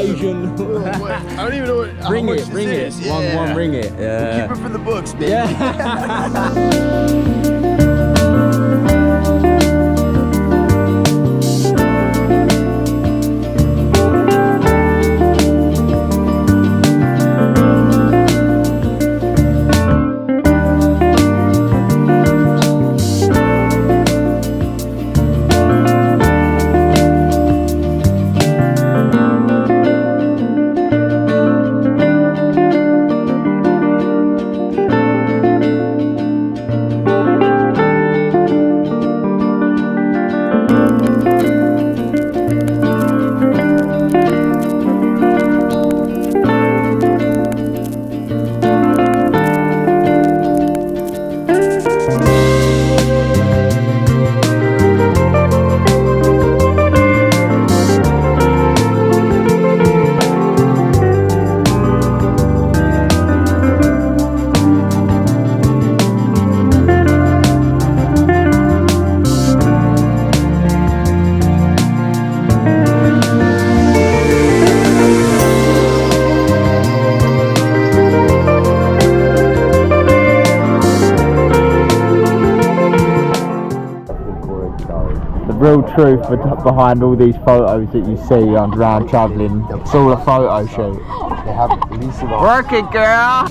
Asian. I don't even know what. Ring it. Yeah. One ring it. Yeah. Keep it for the books, baby. Yeah. The real truth behind all these photos that you see on around travelling, it's all a photo shoot. They have Lisa. Work it, girl!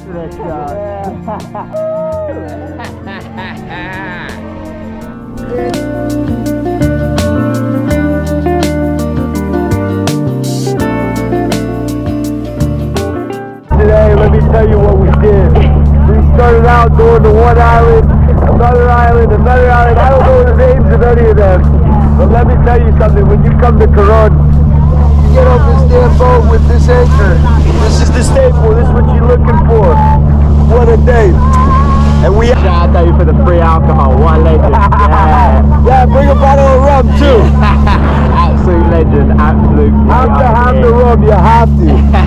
Today, let me tell you what we did. We started out going to one island, another island, another island. I don't know the names of any of them. But let me tell you something, when you come to Coron, you get off this damn boat with this anchor. This is the staple, this is what you're looking for. What a day. And we Shout out to you for the free alcohol, what a legend. Yeah, yeah, bring a bottle of rum too. absolute legend, absolute. Have to have the rum, you have to.